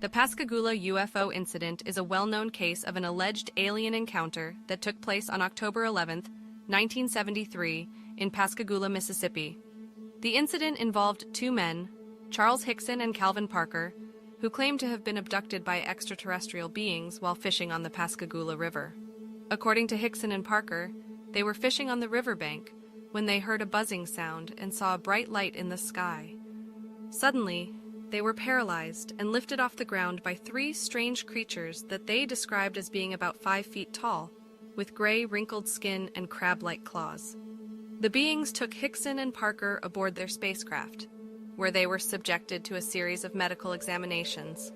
The Pascagoula UFO incident is a well-known case of an alleged alien encounter that took place on October 11, 1973, in Pascagoula, Mississippi. The incident involved two men, Charles Hickson and Calvin Parker, who claimed to have been abducted by extraterrestrial beings while fishing on the Pascagoula River. According to Hickson and Parker, they were fishing on the riverbank when they heard a buzzing sound and saw a bright light in the sky. Suddenly, they were paralyzed and lifted off the ground by three strange creatures that they described as being about 5 feet tall, with gray, wrinkled skin and crab-like claws. The beings took Hickson and Parker aboard their spacecraft, where they were subjected to a series of medical examinations.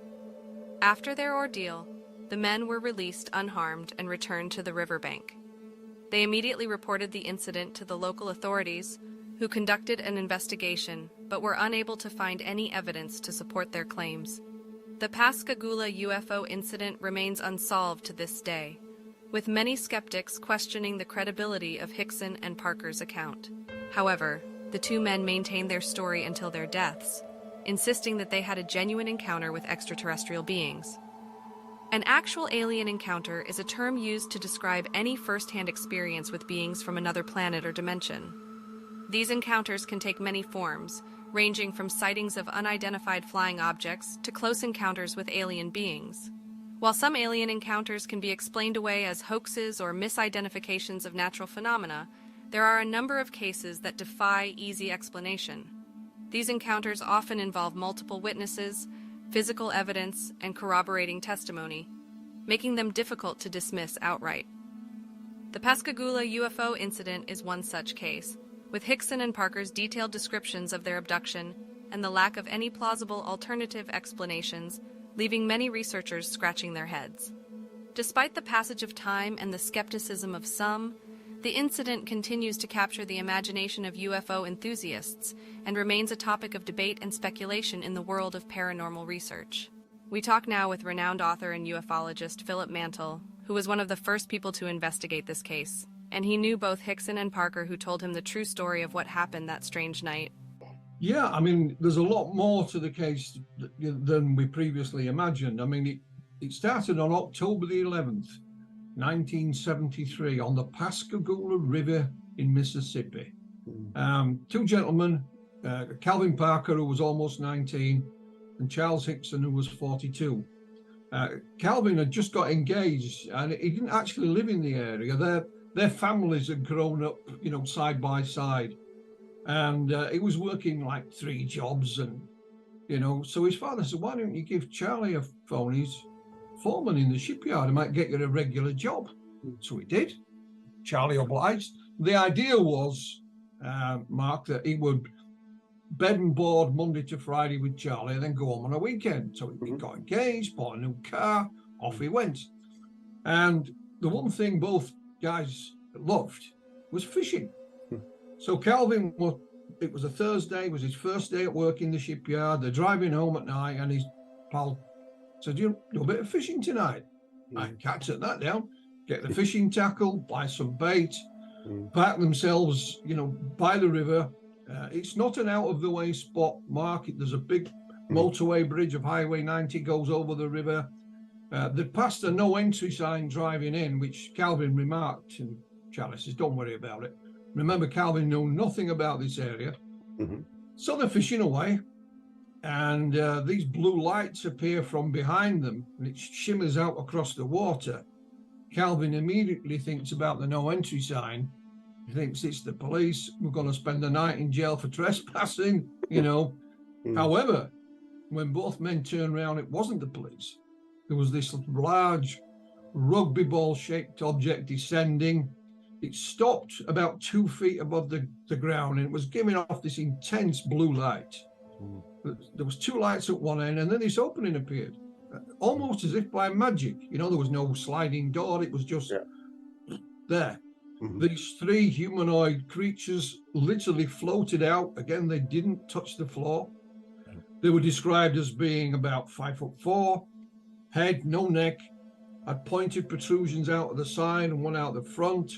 After their ordeal, the men were released unharmed and returned to the riverbank. They immediately reported the incident to the local authorities, who conducted an investigation but were unable to find any evidence to support their claims. The Pascagoula UFO incident remains unsolved to this day, with many skeptics questioning the credibility of Hickson and Parker's account. However, the two men maintained their story until their deaths, insisting that they had a genuine encounter with extraterrestrial beings. An actual alien encounter is a term used to describe any first-hand experience with beings from another planet or dimension. These encounters can take many forms, ranging from sightings of unidentified flying objects to close encounters with alien beings. While some alien encounters can be explained away as hoaxes or misidentifications of natural phenomena, there are a number of cases that defy easy explanation. These encounters often involve multiple witnesses, physical evidence, and corroborating testimony, making them difficult to dismiss outright. The Pascagoula UFO incident is one such case, with Hickson and Parker's detailed descriptions of their abduction and the lack of any plausible alternative explanations, leaving many researchers scratching their heads. Despite the passage of time and the skepticism of some, the incident continues to capture the imagination of UFO enthusiasts and remains a topic of debate and speculation in the world of paranormal research. We talk now with renowned author and ufologist Philip Mantle, who was one of the first people to investigate this case, and he knew both Hickson and Parker, who told him the true story of what happened that strange night. Yeah, I mean, there's a lot more to the case than we previously imagined. I mean, it started on October the 11th, 1973, on the Pascagoula River in Mississippi. Two gentlemen, Calvin Parker, who was almost 19, and Charles Hickson, who was 42. Calvin had just got engaged, and he didn't actually live in the area. Their families had grown up, side by side. And he was working like 3 jobs, and, so his father said, why don't you give Charlie a phone? He's foreman in the shipyard. He might get you a regular job. So he did. Charlie obliged. The idea was, Mark, that he would bed and board Monday to Friday with Charlie and then go home on a weekend. So he got engaged, bought a new car, off he went. And the one thing both guys loved was fishing. So Calvin, it was a Thursday, it was his first day at work in the shipyard. They're driving home at night, and his pal said, do a bit of fishing tonight? I can't set that down. Get the fishing tackle, buy some bait, park themselves, by the river. It's not an out-of-the-way spot, Mark. There's a big motorway bridge of Highway 90 goes over the river. They passed a no-entry sign driving in, which Calvin remarked, and Charlie says, don't worry about it. Remember, Calvin knew nothing about this area. So they're fishing away, and these blue lights appear from behind them, and it shimmers out across the water. Calvin immediately thinks about the no entry sign. He thinks it's the police. We're going to spend the night in jail for trespassing, However, when both men turned around, it wasn't the police. There was this large rugby ball shaped object descending. It stopped about 2 feet above the ground, and it was giving off this intense blue light. There was 2 lights at one end, and then this opening appeared, almost as if by magic. There was no sliding door. It was just there. These 3 humanoid creatures literally floated out. Again, they didn't touch the floor. They were described as being about 5'4", head, no neck, had pointed protrusions out of the side and one out the front.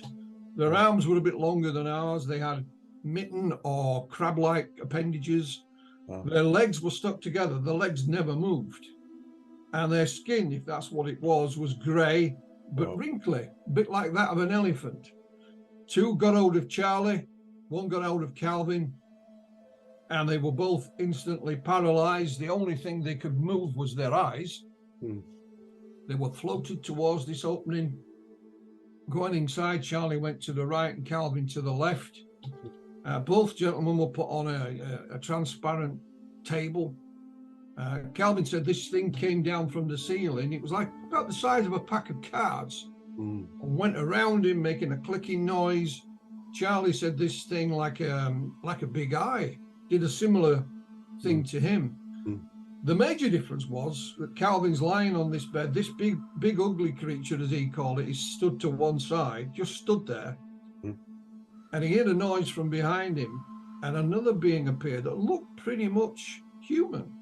Their arms were a bit longer than ours. They had mitten or crab-like appendages. Their legs were stuck together. The legs never moved. and their skin, if that's what it was grey but wrinkly, a bit like that of an elephant. Two got hold of Charlie, one got hold of Calvin, and they were both instantly paralyzed. The only thing they could move was their eyes. They were floated towards this opening. Going inside, Charlie went to the right and Calvin to the left. Both gentlemen were put on a transparent table. Calvin said this thing came down from the ceiling. It was like about the size of a pack of cards, and went around him making a clicking noise. Charlie said this thing, like a big eye, did a similar thing to him. The major difference was that Calvin's lying on this bed. This big ugly creature, as he called it, he stood to one side, just stood there, and he heard a noise from behind him, and another being appeared that looked pretty much human.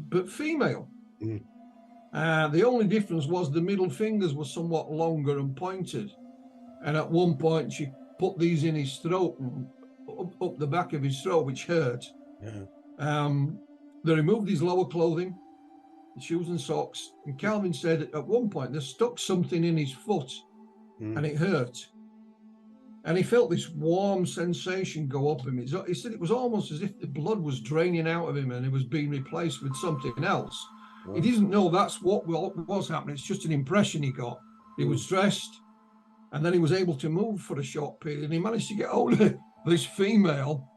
But female. The only difference was the middle fingers were somewhat longer and pointed. And at one point, she put these in his throat and up the back of his throat, which hurt. They removed his lower clothing, his shoes and socks. And Calvin said at one point they stuck something in his foot, and it hurt. And he felt this warm sensation go up him. He said it was almost as if the blood was draining out of him and it was being replaced with something else. He didn't know that's what was happening. It's just an impression he got. He was dressed, and then he was able to move for a short period. And he managed to get hold of this female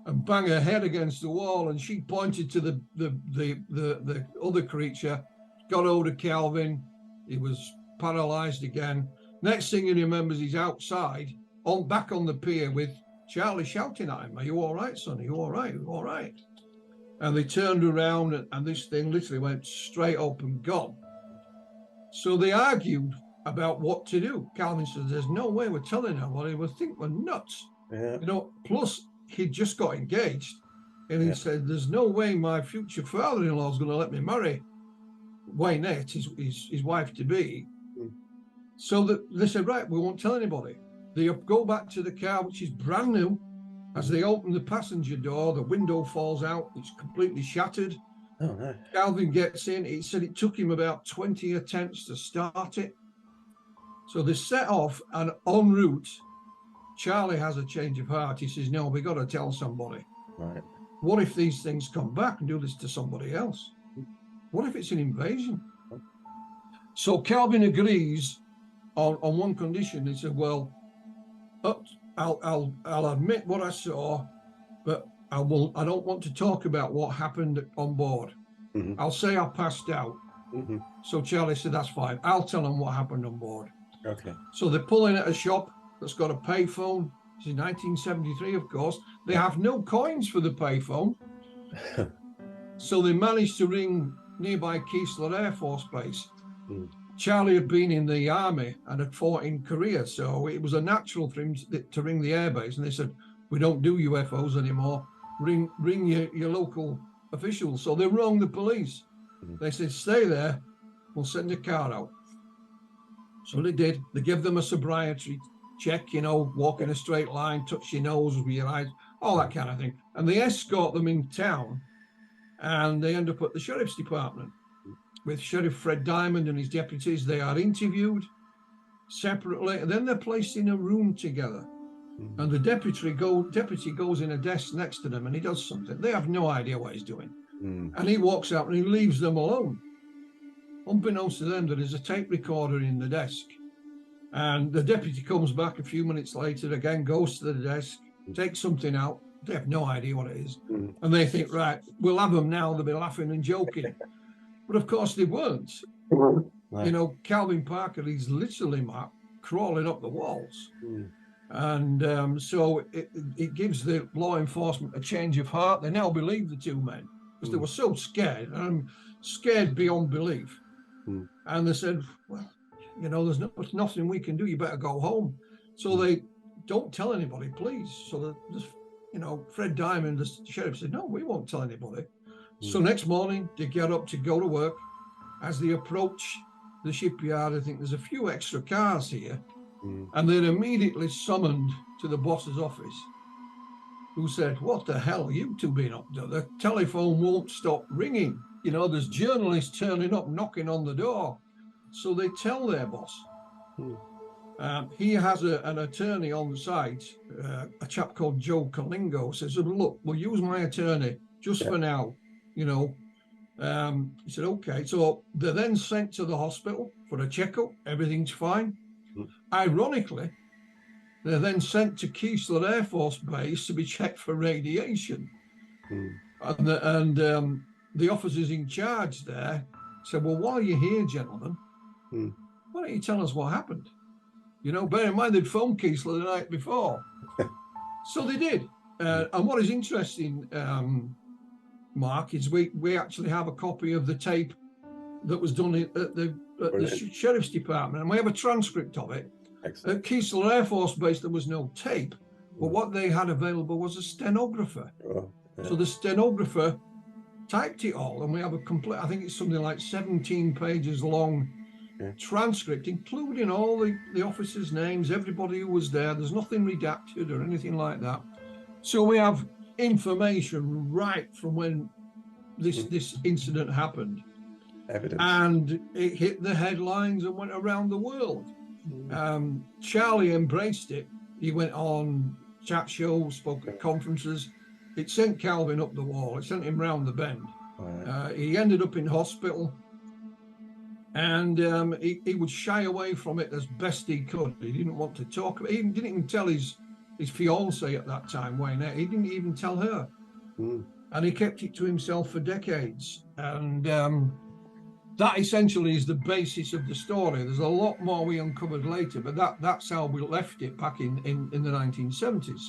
and bang her head against the wall. And she pointed to the other creature, got hold of Calvin. He was paralyzed again. Next thing he remembers, he's outside, back on the pier with Charlie shouting at him, "Are you all right, son? Are you all right? Are you all right?" And they turned around, and this thing literally went straight up and gone. So they argued about what to do. Calvin said, "There's no way we're telling anybody. We'll think we're nuts." Plus he'd just got engaged, and he said, "There's no way my future father-in-law is going to let me marry Waynette, his wife to be." So they said, "Right, we won't tell anybody." They go back to the car, which is brand new. As they open the passenger door, the window falls out. It's completely shattered. Calvin gets in. He said it took him about 20 attempts to start it. So they set off, and en route, Charlie has a change of heart. He says, "No, we got to tell somebody. Right. What if these things come back and do this to somebody else? What if it's an invasion?" So Calvin agrees on one condition. He said, "Well, I'll admit what I saw, but I don't want to talk about what happened on board. I'll say I passed out." So Charlie said, "That's fine. I'll tell them what happened on board." Okay. So they're pulling at a shop that's got a payphone. This is 1973, of course. They have no coins for the payphone. So they managed to ring nearby Keesler Air Force Base. Charlie had been in the army and had fought in Korea, so it was a natural for him to ring the airbase. And they said, "We don't do UFOs anymore. Ring your local officials." So they rang the police. They said, "Stay there. We'll send a car out." So they did. They give them a sobriety check, walk in a straight line, touch your nose with your eyes, all that kind of thing. And they escort them in town, and they end up at the sheriff's department with Sheriff Fred Diamond and his deputies. They are interviewed separately, and then they're placed in a room together. And the deputy goes in a desk next to them, and he does something. They have no idea what he's doing. And he walks out and he leaves them alone. Unbeknownst to them, there is a tape recorder in the desk. And the deputy comes back a few minutes later, again goes to the desk, takes something out. They have no idea what it is. And they think, right, we'll have them now. They'll be laughing and joking. But of course they weren't. Right. Calvin Parker, he's literally, Mark, crawling up the walls. And so it gives the law enforcement a change of heart. They now believe the two men because they were so scared, and scared beyond belief. And they said, "Well, there's nothing we can do. You better go home." So they don't tell anybody, please. So Fred Diamond, the sheriff, said, "No, we won't tell anybody." So next morning, they get up to go to work. As they approach the shipyard, I think there's a few extra cars here. And they're immediately summoned to the boss's office, who said, "What the hell are you two being up to? The telephone won't stop ringing." you know, there's journalists turning up, knocking on the door. So they tell their boss. He has an attorney on site, a chap called Joe Colingo, says, look, we'll use my attorney just for now, you know. He said, okay. So they're then sent to the hospital for a checkup. Everything's fine. Ironically, they're then sent to Keesler Air Force Base to be checked for radiation. And the officers in charge there said, well, while you're here, gentlemen, why don't you tell us what happened? You know, bear in mind, they'd phoned Keesler the night before. So they did. And what is interesting, Mark, is we actually have a copy of the tape that was done at the Sheriff's Department, and we have a transcript of it. Excellent. At Keesler Air Force Base, there was no tape, but what they had available was a stenographer. So the stenographer typed it all, and we have a complete, I think it's something like 17 pages long transcript, including all the officers' names, everybody who was there. There's nothing redacted or anything like that. So we have information right from when this incident happened. Evidence. And it hit the headlines and went around the world. Charlie embraced it. He went on chat shows, spoke at conferences. It sent Calvin up the wall. It sent him round the bend. He ended up in hospital, and he would shy away from it as best he could. He didn't want to talk about it. He didn't even tell his fiancée at that time, Wayne. He didn't even tell her. And he kept it to himself for decades. And that essentially is the basis of the story. There's a lot more we uncovered later, but that's how we left it back in the 1970s.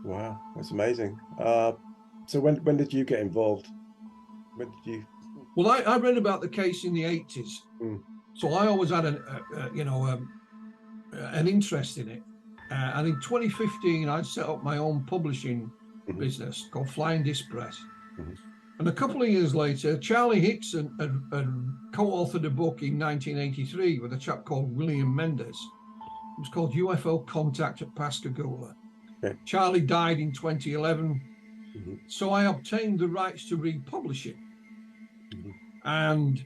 Wow, that's amazing. So when did you get involved? When did you? Well, I read about the case in the 80s, so I always had an interest in it. And in 2015, I set up my own publishing business called Flying Disc Press. And a couple of years later, Charlie Hickson had co-authored a book in 1983 with a chap called William Mendes. It was called UFO Contact at Pascagoula. Charlie died in 2011, so I obtained the rights to republish it. And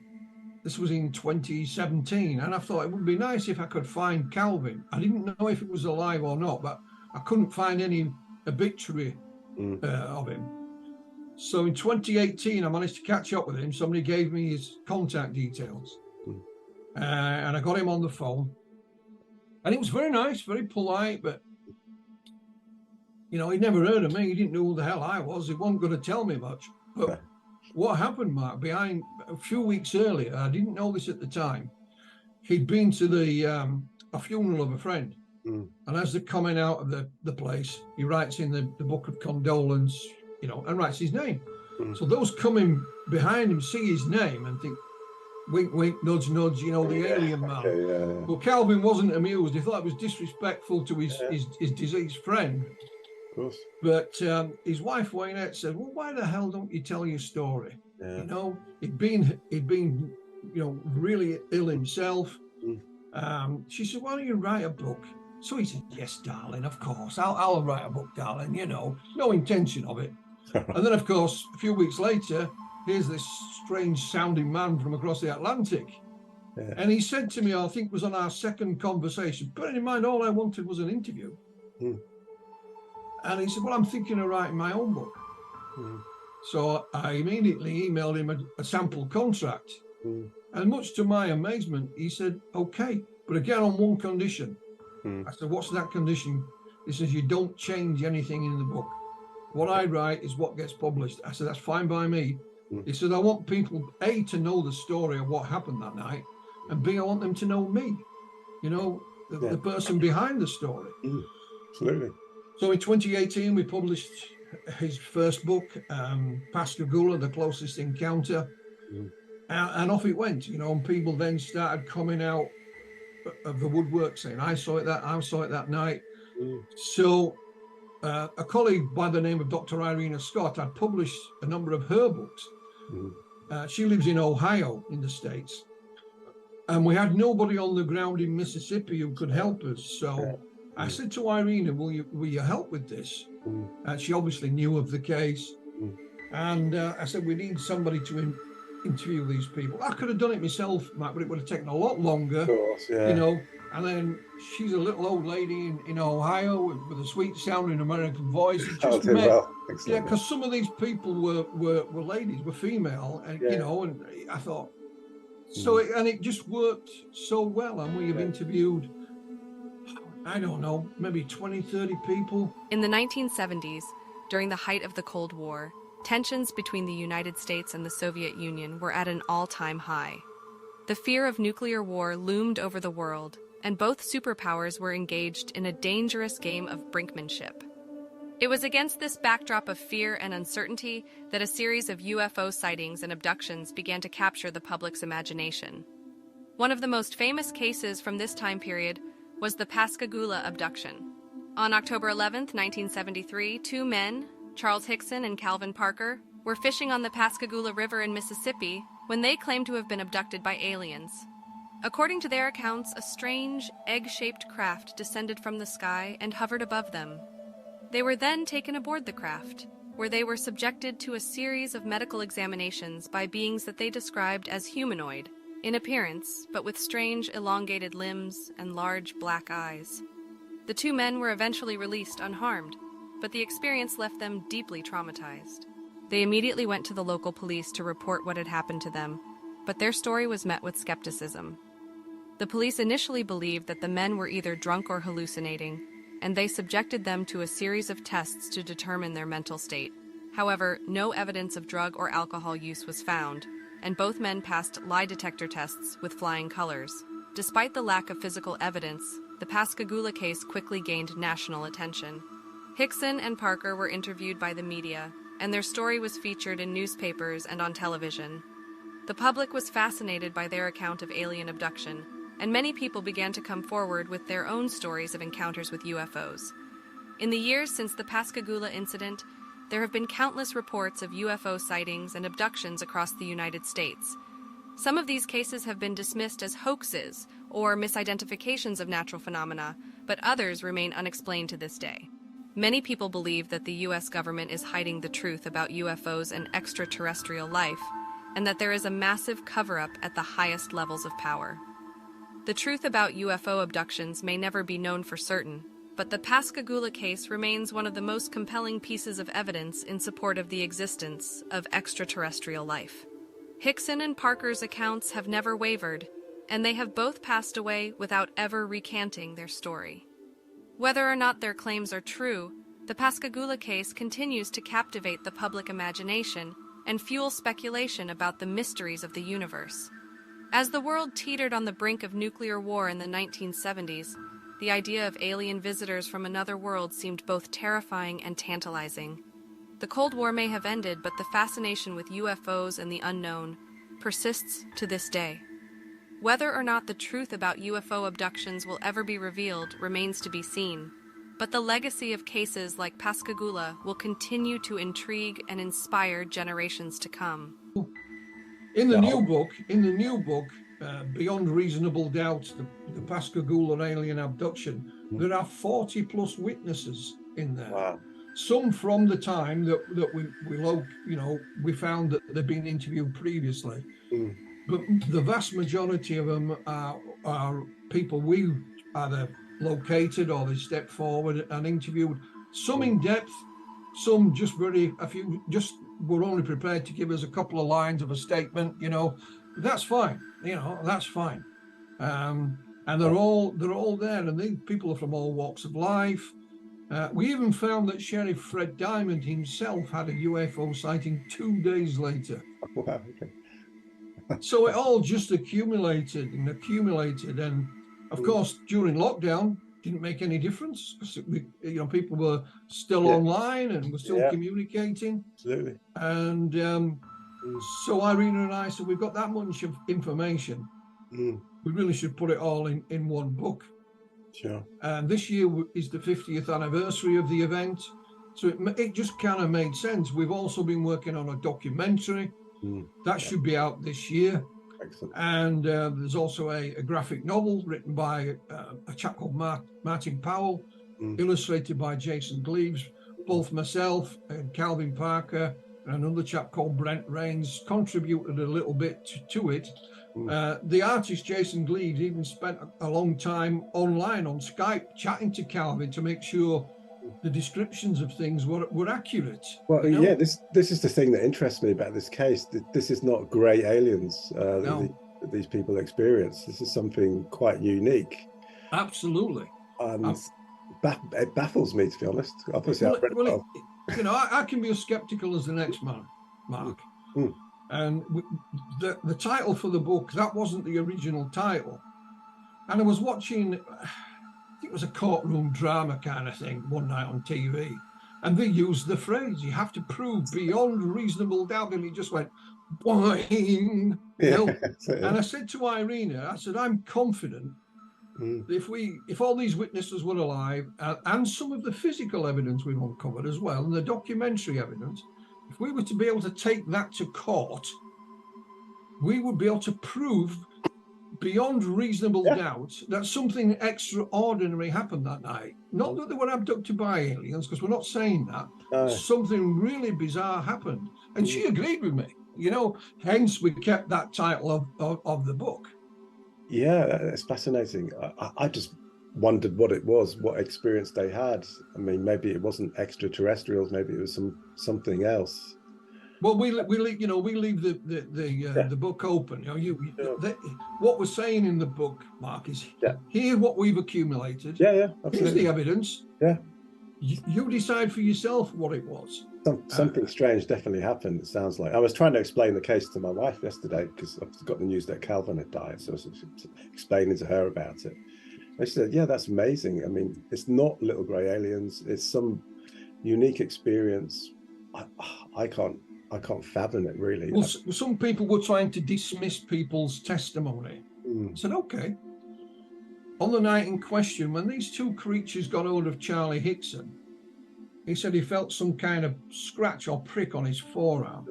this was in 2017, and I thought it would be nice if I could find Calvin. I didn't know if it was alive or not, but I couldn't find any obituary of him. So in 2018, I managed to catch up with him. Somebody gave me his contact details, and I got him on the phone. And it was very nice, very polite, but you know, he'd never heard of me. He didn't know who the hell I was. He wasn't going to tell me much. But what happened, Mark, behind a few weeks earlier, I didn't know this at the time, he'd been to a funeral of a friend. And as they're coming out of the place, he writes in the book of condolence, you know, and writes his name. So those coming behind him see his name and think, wink, wink, nudge, nudge, you know, the alien man. Well, Calvin wasn't amused. He thought it was disrespectful to his deceased friend. But his wife Waynette said, well, why the hell don't you tell your story? You know, he'd been you know, really ill himself. She said, why don't you write a book? So he said, yes, darling, of course, I'll write a book, darling, you know, no intention of it. And then, of course, a few weeks later, here's this strange sounding man from across the Atlantic. And he said to me, I think it was on our second conversation, bearing in mind, all I wanted was an interview. And he said, well, I'm thinking of writing my own book. So I immediately emailed him a sample contract. And much to my amazement, he said, okay, but again, on one condition. I said, what's that condition? He says, you don't change anything in the book. What I write is what gets published. I said, that's fine by me. He said, I want people, A, to know the story of what happened that night, and B, I want them to know me, you know, the person behind the story. Absolutely. So in 2018, we published his first book, Pascagoula, The Closest Encounter, and off it went, you know, and people then started coming out of the woodwork saying, I saw it that night. So a colleague by the name of Dr. Irina Scott had published a number of her books. She lives in Ohio in the States. And we had nobody on the ground in Mississippi who could help us. So I said to Irina, will you help with this? She obviously knew of the case. And I said, we need somebody to interview these people. I could have done it myself, Matt, but it would have taken a lot longer. Of course, yeah. You know, and then she's a little old lady in Ohio with a sweet sounding American voice. It just Well. yeah, Excellent. because some of these people were ladies, were female, and Yeah. you know, and I thought so, it just worked so well. And we have interviewed, I don't know, maybe 20, 30 people. In the 1970s, during the height of the Cold War, tensions between the United States and the Soviet Union were at an all-time high. The fear of nuclear war loomed over the world, and both superpowers were engaged in a dangerous game of brinkmanship. It was against this backdrop of fear and uncertainty that a series of UFO sightings and abductions began to capture the public's imagination. One of the most famous cases from this time period was the Pascagoula abduction. On October 11, 1973, two men, Charles Hickson and Calvin Parker, were fishing on the Pascagoula River in Mississippi when they claimed to have been abducted by aliens. According to their accounts, a strange, egg-shaped craft descended from the sky and hovered above them. They were then taken aboard the craft, where they were subjected to a series of medical examinations by beings that they described as humanoid in appearance, but with strange, elongated limbs and large black eyes. The two men were eventually released unharmed, but the experience left them deeply traumatized. They immediately went to the local police to report what had happened to them, but their story was met with skepticism. The police initially believed that the men were either drunk or hallucinating, and they subjected them to a series of tests to determine their mental state. However, no evidence of drug or alcohol use was found, and both men passed lie detector tests with flying colors. Despite the lack of physical evidence, the Pascagoula case quickly gained national attention. Hickson and Parker were interviewed by the media, and their story was featured in newspapers and on television. The public was fascinated by their account of alien abduction, and many people began to come forward with their own stories of encounters with UFOs. In the years since the Pascagoula incident, there have been countless reports of UFO sightings and abductions across the United States. Some of these cases have been dismissed as hoaxes or misidentifications of natural phenomena, but others remain unexplained to this day. Many people believe that the U.S. government is hiding the truth about UFOs and extraterrestrial life, and that there is a massive cover-up at the highest levels of power. The truth about UFO abductions may never be known for certain, but the Pascagoula case remains one of the most compelling pieces of evidence in support of the existence of extraterrestrial life. Hickson and Parker's accounts have never wavered, and they have both passed away without ever recanting their story. Whether or not their claims are true, the Pascagoula case continues to captivate the public imagination and fuel speculation about the mysteries of the universe. As the world teetered on the brink of nuclear war in the 1970s, the idea of alien visitors from another world seemed both terrifying and tantalizing. The Cold War may have ended, but the fascination with UFOs and the unknown persists to this day. Whether or not the truth about UFO abductions will ever be revealed remains to be seen, but the legacy of cases like Pascagoula will continue to intrigue and inspire generations to come. In the new book, Beyond Reasonable Doubt, the Pascagoula alien abduction, there are 40 plus witnesses in there. Wow. Some from the time that we found that they've been interviewed previously. But the vast majority of them are people we either located or they stepped forward and interviewed. Some in depth, some just a few just were only prepared to give us a couple of lines of a statement. That's fine. That's fine. And they're all there, and these people are from all walks of life. We even found that Sheriff Fred Diamond himself had a UFO sighting 2 days later. Wow, okay. So it all just accumulated, and of course during lockdown didn't make any difference because people were still online and were still communicating. Absolutely. And so Irina and I said, we've got that much of information. We really should put it all in one book. Sure. And this year is the 50th anniversary of the event, so it just kind of made sense. We've also been working on a documentary that should be out this year. Excellent. And there's also a graphic novel written by a chap called Martin Powell, illustrated by Jason Gleaves. Both myself and Calvin Parker another chap called Brent Rains contributed a little bit to it. The artist Jason Gleaves even spent a long time online on Skype chatting to Calvin to make sure the descriptions of things were accurate. Well, yeah, this is the thing that interests me about this case. This is not grey aliens No. that these people experience. This is something quite unique. Absolutely. And it baffles me, to be honest. Obviously, I can be as skeptical as the next man, Mark. And the title for the book, that wasn't the original title. And I was watching, I think it was a courtroom drama kind of thing one night on TV. And they used the phrase, you have to prove beyond reasonable doubt. And it just went, boing. And I said to Irina, I said, I'm confident if all these witnesses were alive and some of the physical evidence we've uncovered as well, and the documentary evidence, if we were to be able to take that to court, we would be able to prove beyond reasonable doubt that something extraordinary happened that night. Not that they were abducted by aliens, because we're not saying that. Something really bizarre happened. And she agreed with me, hence we kept that title of the book. Yeah, it's fascinating. I just wondered what it was, what experience they had. I mean, maybe it wasn't extraterrestrials, maybe it was something else. Well, we leave the book open. What we're saying in the book, Mark, is here's what we've accumulated. Absolutely. Here's the evidence. You decide for yourself what it was. Something strange definitely happened, it sounds like. I was trying to explain the case to my wife yesterday because I've got the news that Calvin had died, so I was explaining to her about it. And she said, yeah, that's amazing. I mean, it's not little grey aliens. It's some unique experience. I can't fathom it, really. Well, some people were trying to dismiss people's testimony. I said, okay. On the night in question, when these two creatures got hold of Charlie Hickson, he said he felt some kind of scratch or prick on his forearm.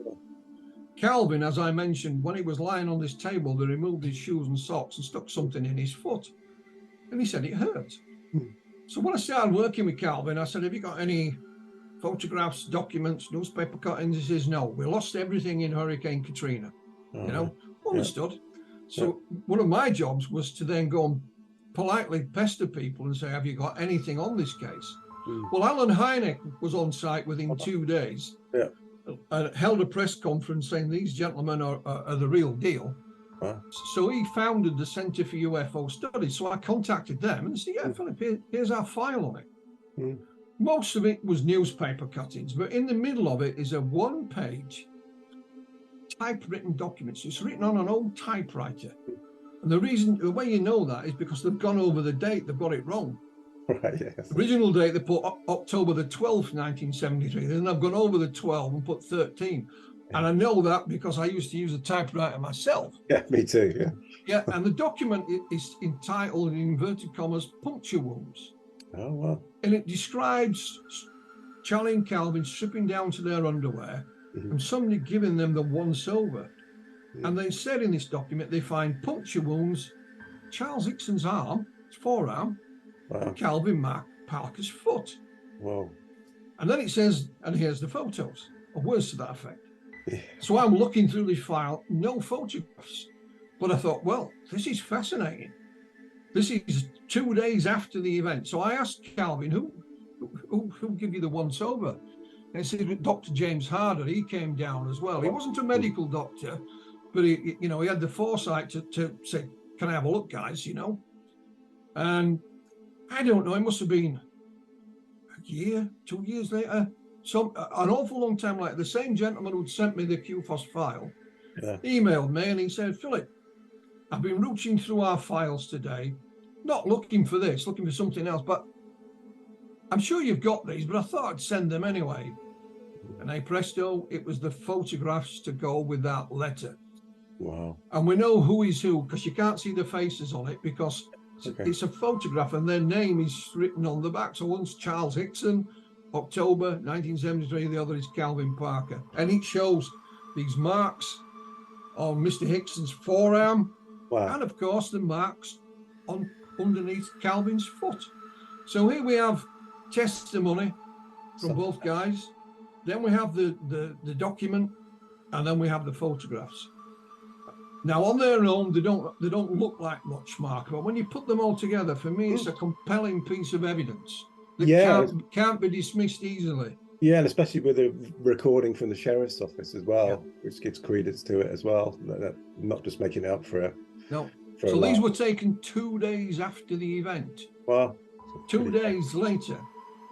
Calvin, as I mentioned, when he was lying on this table, they removed his shoes and socks and stuck something in his foot. And he said it hurt. So when I started working with Calvin, I said, have you got any photographs, documents, newspaper cuttings? He says, no, we lost everything in Hurricane Katrina. Understood. So one of my jobs was to then go and politely pester people and say, have you got anything on this case? Well, Alan Hynek was on site within 2 days and held a press conference saying these gentlemen are the real deal. So he founded the Center for UFO Studies. So I contacted them and said, yeah, Philip, here's our file on it. Most of it was newspaper cuttings, but in the middle of it is a one-page typewritten document. So it's written on an old typewriter. And the way you know that is because they've gone over the date. They've got it wrong. Original date, they put October the 12th, 1973. Then they've gone over the 12 and put 13. And I know that because I used to use a typewriter myself. Yeah, me too. Yeah, and the document is entitled, in inverted commas, puncture wounds. Oh, wow. And it describes Charlie and Calvin stripping down to their underwear and somebody giving them the once-over. And they said in this document they find puncture wounds, Charles Hickson's arm, his forearm, and Calvin Parker's foot. Wow. And then it says, and here's the photos, or words to that effect. So I'm looking through this file, no photographs. But I thought, well, this is fascinating. This is 2 days after the event. So I asked Calvin, who give you the once over? And he said, Dr. James Harder, he came down as well. He wasn't a medical doctor, but he had the foresight to say, can I have a look, guys, And I don't know, it must have been a year, 2 years later, an awful long time later. The same gentleman who'd sent me the QFOS file emailed me and he said, Philip, I've been rooting through our files today, not looking for this, looking for something else, but I'm sure you've got these, but I thought I'd send them anyway. And hey, presto, it was the photographs to go with that letter. Wow. And we know who is who, because you can't see the faces on it, because it's a photograph and their name is written on the back. So one's Charles Hickson, October 1973, the other is Calvin Parker. And it shows these marks on Mr. Hickson's forearm, and of course the marks underneath Calvin's foot. So here we have testimony from both guys. then we have the document, and then we have the photographs. Now, on their own, they don't look like much, Mark, but when you put them all together, for me, it's a compelling piece of evidence that can't be dismissed easily. Yeah, and especially with a recording from the sheriff's office as well, which gives credence to it as well. Not just making it up for a... No. So these were taken 2 days after the event. Wow. 2 days later.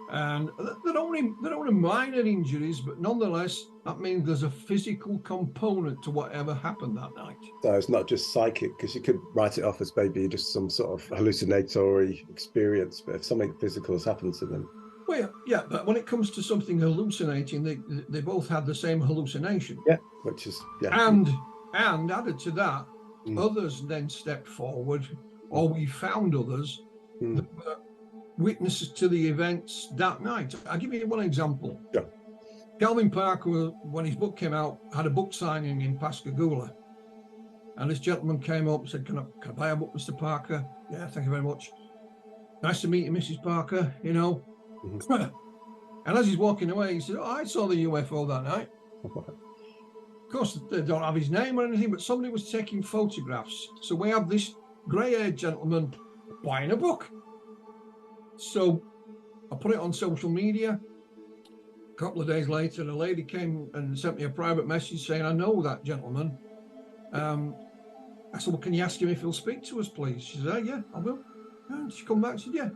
And they're only minor injuries, but nonetheless, that means there's a physical component to whatever happened that night. So it's not just psychic, because you could write it off as maybe just some sort of hallucinatory experience, but if something physical has happened to them. Well, yeah, but when it comes to something hallucinating, they both had the same hallucination. Yeah, which is... Yeah. And added to that, others then stepped forward, or we found others that were witnesses to the events that night. I'll give you one example. Yeah. Calvin Parker, when his book came out, had a book signing in Pascagoula. And this gentleman came up and said, can I buy a book, Mr. Parker? Yeah, thank you very much. Nice to meet you, Mrs. Parker, you know. And as he's walking away, he said, oh, I saw the UFO that night. Of course, they don't have his name or anything, but somebody was taking photographs. So we have this grey-haired gentleman buying a book. So I put it on social media. A couple of days later, a lady came and sent me a private message saying, I know that gentleman. I said, well, can you ask him if he'll speak to us, please? She said, oh, yeah, I will. And she come back and said, yeah.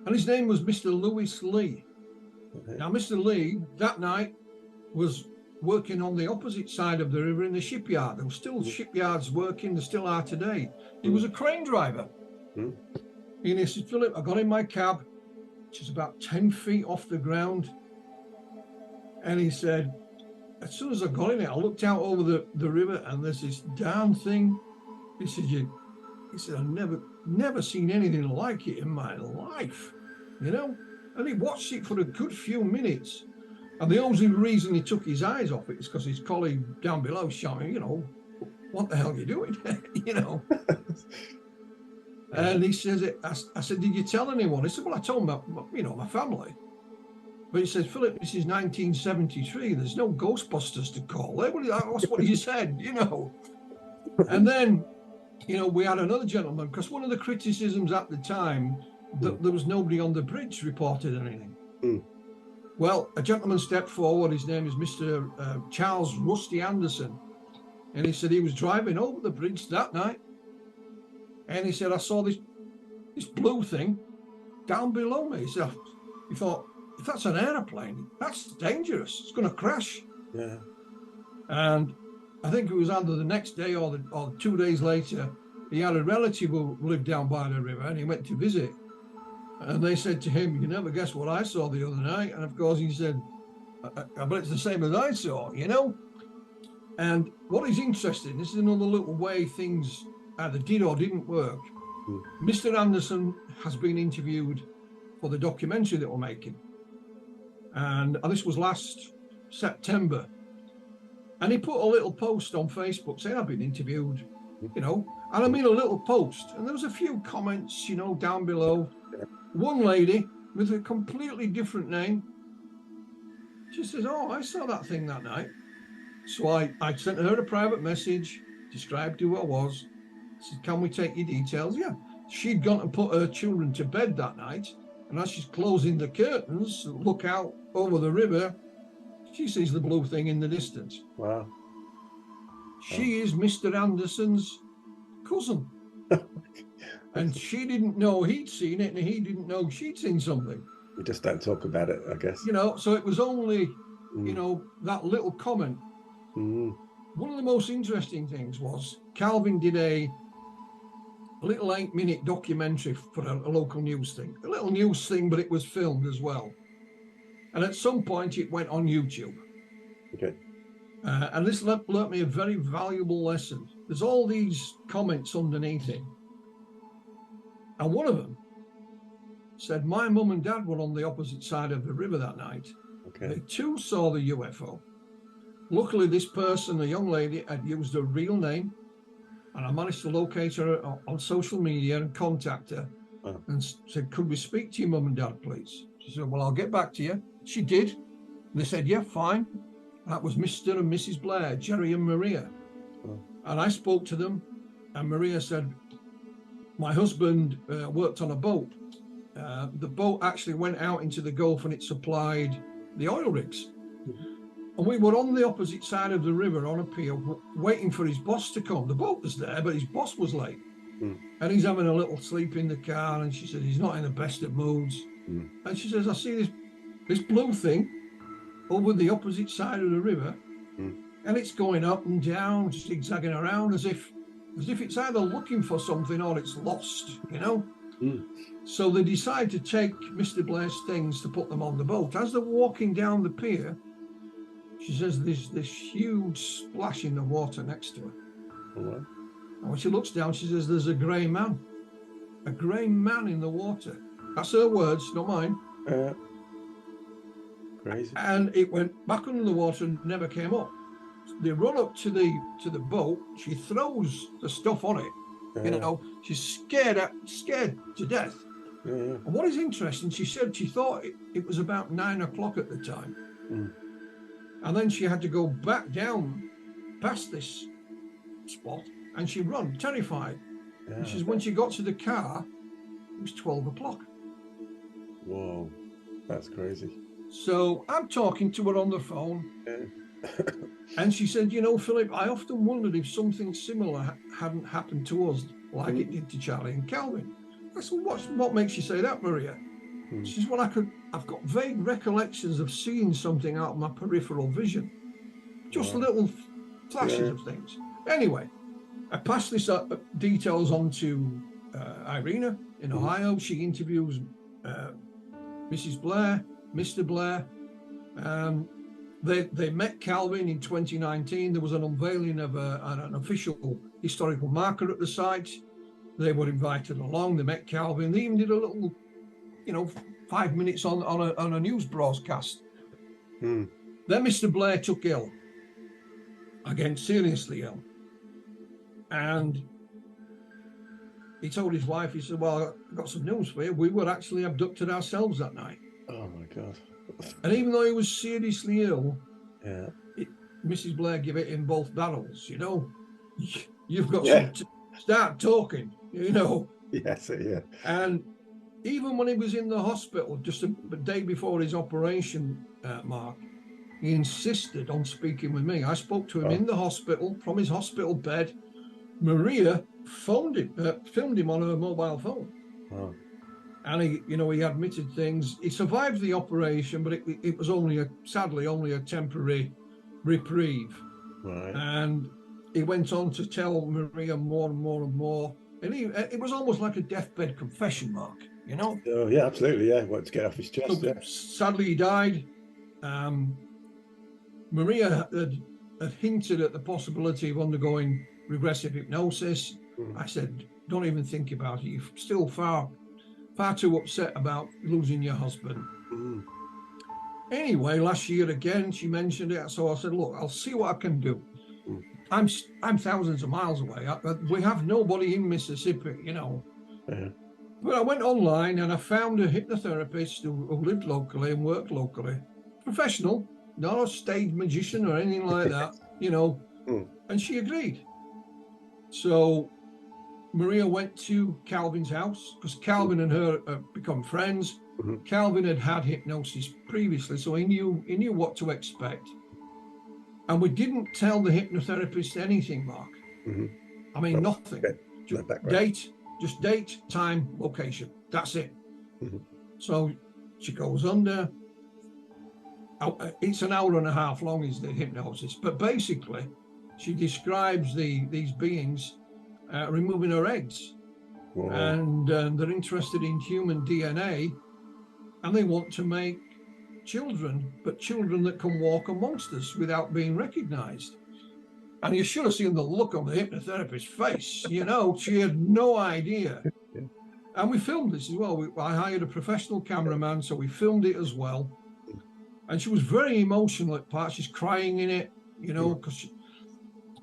And his name was Mr. Lewis Lee. Okay. Now, Mr. Lee, that night, was working on the opposite side of the river in the shipyard. There were still shipyards working, there still are today. He was a crane driver. And he said, Philip, I got in my cab, which is about 10 feet off the ground. And he said, as soon as I got in it, I looked out over the river and there's this darn thing. He said, I've never seen anything like it in my life, you know? And he watched it for a good few minutes. And the only reason he took his eyes off it is because his colleague down below shouting, you know, what the hell are you doing? You know? And he says, I said, did you tell anyone? He said, well, I told my family. But he said, Philip, this is 1973. There's no Ghostbusters to call. That's what he said, you know. And then, you know, we had another gentleman, because one of the criticisms at the time, that there was nobody on the bridge reported anything. Well, a gentleman stepped forward. His name is Mr. Charles Rusty Anderson. And he said he was driving over the bridge that night. And he said, I saw this blue thing down below me. He thought, if that's an aeroplane, that's dangerous. It's going to crash. Yeah. And I think it was either the next day or 2 days later, he had a relative who lived down by the river, and he went to visit. And they said to him, you never guess what I saw the other night. And of course he said, I bet it's the same as I saw, you know. And what is interesting, this is another little way things either did or didn't work. Mr. Anderson has been interviewed for the documentary that we're making. And this was last September. And he put a little post on Facebook saying, I've been interviewed, you know, and I mean a little post. And there was a few comments, you know, down below. One lady with a completely different name, she says, oh, I saw that thing that night. So I sent her a private message, described who I was, said, can we take your details? Yeah. She'd gone and put her children to bed that night. And as she's closing the curtains, look out over the river, she sees the blue thing in the distance. Wow. She is Mr. Anderson's cousin. And she didn't know he'd seen it, and he didn't know she'd seen something. We just don't talk about it, I guess. You know, so it was only, you know, that little comment. One of the most interesting things was Calvin did a little 8-minute documentary for a local news thing. A little news thing, but it was filmed as well. And at some point, it went on YouTube. Okay. And this learnt me a very valuable lesson. There's all these comments underneath it. And one of them said, my mum and dad were on the opposite side of the river that night. Okay. They too saw the UFO. Luckily, this person, a young lady, had used her real name. And I managed to locate her on social media and contact her and said, could we speak to your mum and dad, please? She said, well, I'll get back to you. She did. They said, yeah, fine. That was Mr. and Mrs. Blair, Jerry and Maria. Oh. And I spoke to them, and Maria said, my husband worked on a boat. The boat actually went out into the Gulf and it supplied the oil rigs. And we were on the opposite side of the river on a pier waiting for his boss to come. The boat was there, but his boss was late. And he's having a little sleep in the car. And she said, he's not in the best of moods. And she says, I see this blue thing over the opposite side of the river. And it's going up and down, just zigzagging around as if it's either looking for something or it's lost, you know? So they decide to take Mr. Blair's things to put them on the boat. As they're walking down the pier, she says there's this huge splash in the water next to her. Right. And when she looks down, she says there's a grey man in the water. That's her words, not mine. Crazy. And it went back under the water and never came up. They run up to the boat. She throws the stuff on it. You know, she's scared to death. And what is interesting, she said she thought it was about 9 o'clock at the time. And then she had to go back down past this spot, and she ran, terrified. And she says when she got to the car, it was 12 o'clock. Whoa, that's crazy. So I'm talking to her on the phone. And she said, you know, Philip, I often wondered if something similar hadn't happened to us like it did to Charlie and Calvin. I said, what makes you say that, Maria? She says, well, I've got vague recollections of seeing something out of my peripheral vision. Just little flashes of things. Anyway, I passed this details on to Irina in Ohio. She interviews Mrs. Blair, Mr. Blair. They met Calvin in 2019. There was an unveiling of an official historical marker at the site. They were invited along. They met Calvin. They even did a little, 5 minutes on a news broadcast. Then Mr. Blair took ill, again seriously ill, and he told his wife, he said, well, I've got some news for you. We were actually abducted ourselves that night. Oh my God. And even though he was seriously ill, Mrs. Blair gave it in both barrels. You've got to start talking, Yes, yeah. And even when he was in the hospital, just a day before his operation, Mark, he insisted on speaking with me. I spoke to him in the hospital, from his hospital bed. Maria filmed him on her mobile phone. Oh. And he admitted things. He survived the operation, but it was sadly only a temporary reprieve. Right. And he went on to tell Maria more and more and more. And it was almost like a deathbed confession, Mark, Oh, yeah, absolutely, yeah. Wanted to get off his chest, So, sadly, he died. Maria had hinted at the possibility of undergoing regressive hypnosis. I said, don't even think about it. You're still far too upset about losing your husband. Anyway, last year again, she mentioned it. So I said, look, I'll see what I can do. I'm thousands of miles away. We have nobody in Mississippi, But I went online and I found a hypnotherapist who lived locally and worked locally. Professional, not a stage magician or anything like that, And she agreed. So Maria went to Calvin's house because Calvin and her have become friends. Calvin had hypnosis previously, so he knew what to expect. And we didn't tell the hypnotherapist anything, Mark. I mean, nothing. Just date, time, location. That's it. So she goes under. It's an hour and a half long is the hypnosis, but basically she describes these beings removing her eggs. Whoa. And they're interested in human DNA, and they want to make children, but children that can walk amongst us without being recognized. And you should have seen the look on the hypnotherapist's face. She had no idea. And we filmed this as well. I hired a professional cameraman, so we filmed it as well. And she was very emotional at parts. She's crying in it,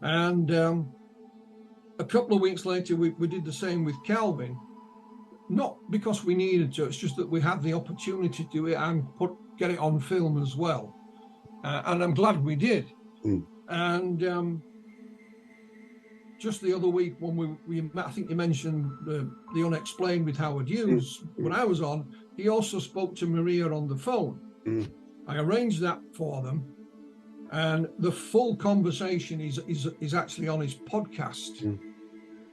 and a couple of weeks later, we did the same with Calvin. Not because we needed to, it's just that we had the opportunity to do it and get it on film as well. and I'm glad we did. Mm. And just the other week when we I think you mentioned the Unexplained with Howard Hughes. When I was on, he also spoke to Maria on the phone. I arranged that for them, and the full conversation is actually on his podcast.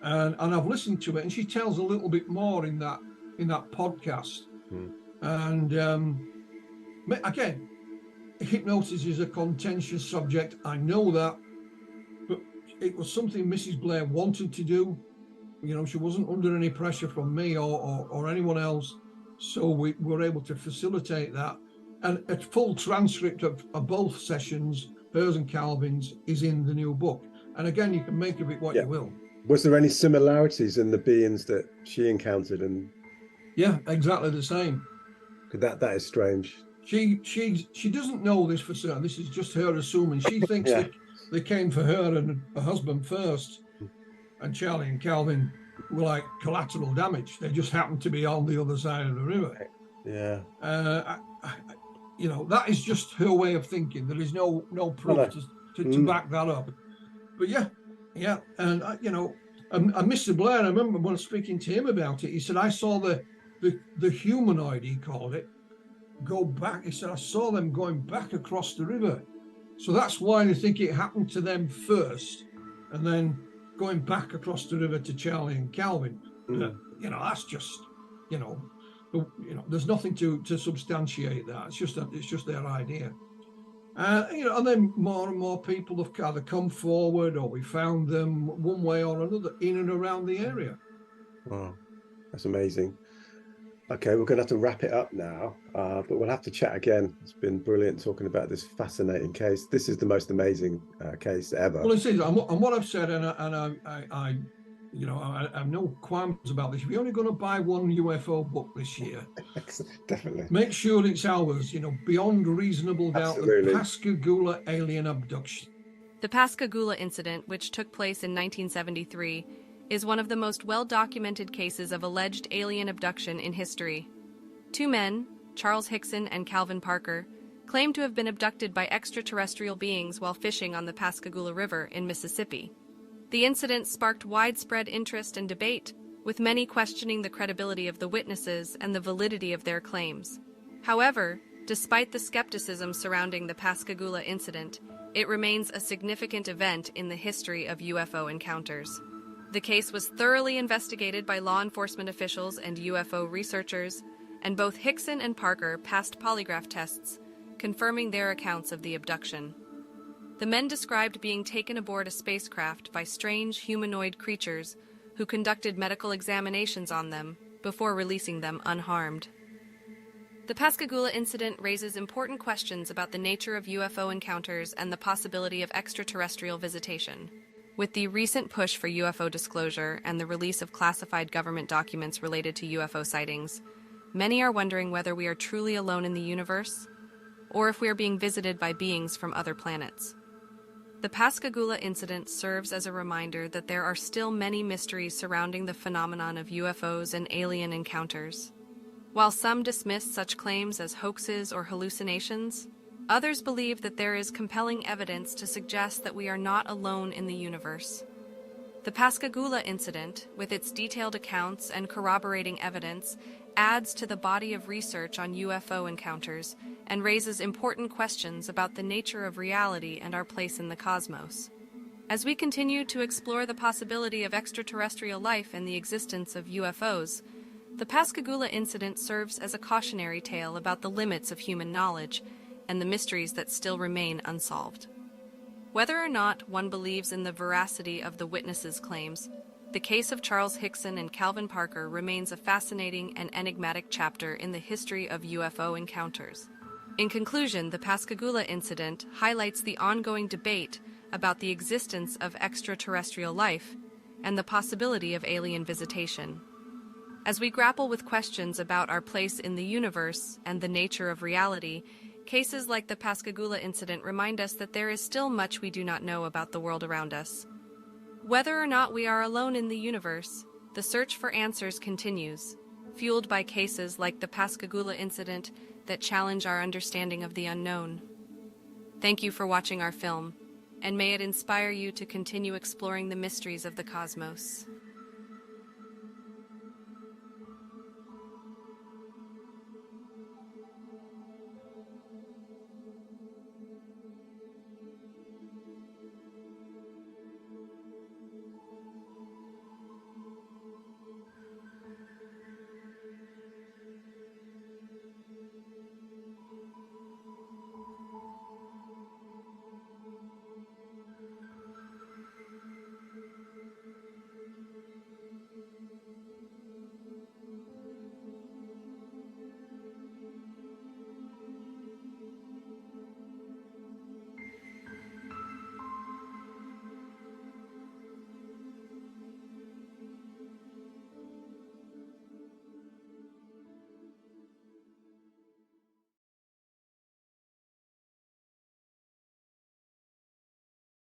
And I've listened to it, and she tells a little bit more in that podcast. And again, hypnosis is a contentious subject. I know that, but it was something Mrs. Blair wanted to do. You know, she wasn't under any pressure from me or anyone else, so we were able to facilitate that. And a full transcript of both sessions, hers and Calvin's, is in the new book. And again, you can make of it what you will. Was there any similarities in the beings that she encountered? And yeah, exactly the same. That is strange. She doesn't know this for certain. This is just her assuming. She thinks that they came for her and her husband first, and Charlie and Calvin were like collateral damage. They just happened to be on the other side of the river. Yeah. You know, that is just her way of thinking. There is no proof to back that up. But yeah, and you know, and Mr. Blair, I remember when speaking to him about it, he said, I saw the humanoid, he called it, go back. He said, I saw them going back across the river. So that's why I think it happened to them first, and then going back across the river to Charlie and Calvin. You know, that's just, you know, there's nothing to substantiate that. It's just their idea. You know, and then more and more people have either come forward, or we found them one way or another in and around the area. Wow, that's amazing. Okay, we're going to have to wrap it up now, but we'll have to chat again. It's been brilliant talking about this fascinating case. This is the most amazing case ever. Well, it is, and what I've said, and I you know, I have no qualms about this. If you're only going to buy one UFO book this year, definitely make sure it's ours. You know, Beyond Reasonable Doubt, Absolutely. The Pascagoula Alien Abduction. The Pascagoula incident, which took place in 1973, is one of the most well-documented cases of alleged alien abduction in history. Two men, Charles Hickson and Calvin Parker, claim to have been abducted by extraterrestrial beings while fishing on the Pascagoula River in Mississippi. The incident sparked widespread interest and debate, with many questioning the credibility of the witnesses and the validity of their claims. However, despite the skepticism surrounding the Pascagoula incident, it remains a significant event in the history of UFO encounters. The case was thoroughly investigated by law enforcement officials and UFO researchers, and both Hickson and Parker passed polygraph tests, confirming their accounts of the abduction. The men described being taken aboard a spacecraft by strange humanoid creatures who conducted medical examinations on them before releasing them unharmed. The Pascagoula incident raises important questions about the nature of UFO encounters and the possibility of extraterrestrial visitation. With the recent push for UFO disclosure and the release of classified government documents related to UFO sightings, many are wondering whether we are truly alone in the universe, or if we are being visited by beings from other planets. The Pascagoula incident serves as a reminder that there are still many mysteries surrounding the phenomenon of UFOs and alien encounters. While some dismiss such claims as hoaxes or hallucinations, others believe that there is compelling evidence to suggest that we are not alone in the universe. The Pascagoula incident, with its detailed accounts and corroborating evidence, adds to the body of research on UFO encounters and raises important questions about the nature of reality and our place in the cosmos. As we continue to explore the possibility of extraterrestrial life and the existence of UFOs, the Pascagoula incident serves as a cautionary tale about the limits of human knowledge and the mysteries that still remain unsolved. Whether or not one believes in the veracity of the witnesses' claims, the case of Charles Hickson and Calvin Parker remains a fascinating and enigmatic chapter in the history of UFO encounters. In conclusion, the Pascagoula incident highlights the ongoing debate about the existence of extraterrestrial life and the possibility of alien visitation. As we grapple with questions about our place in the universe and the nature of reality, cases like the Pascagoula incident remind us that there is still much we do not know about the world around us. Whether or not we are alone in the universe, the search for answers continues, fueled by cases like the Pascagoula incident that challenge our understanding of the unknown. Thank you for watching our film, and may it inspire you to continue exploring the mysteries of the cosmos.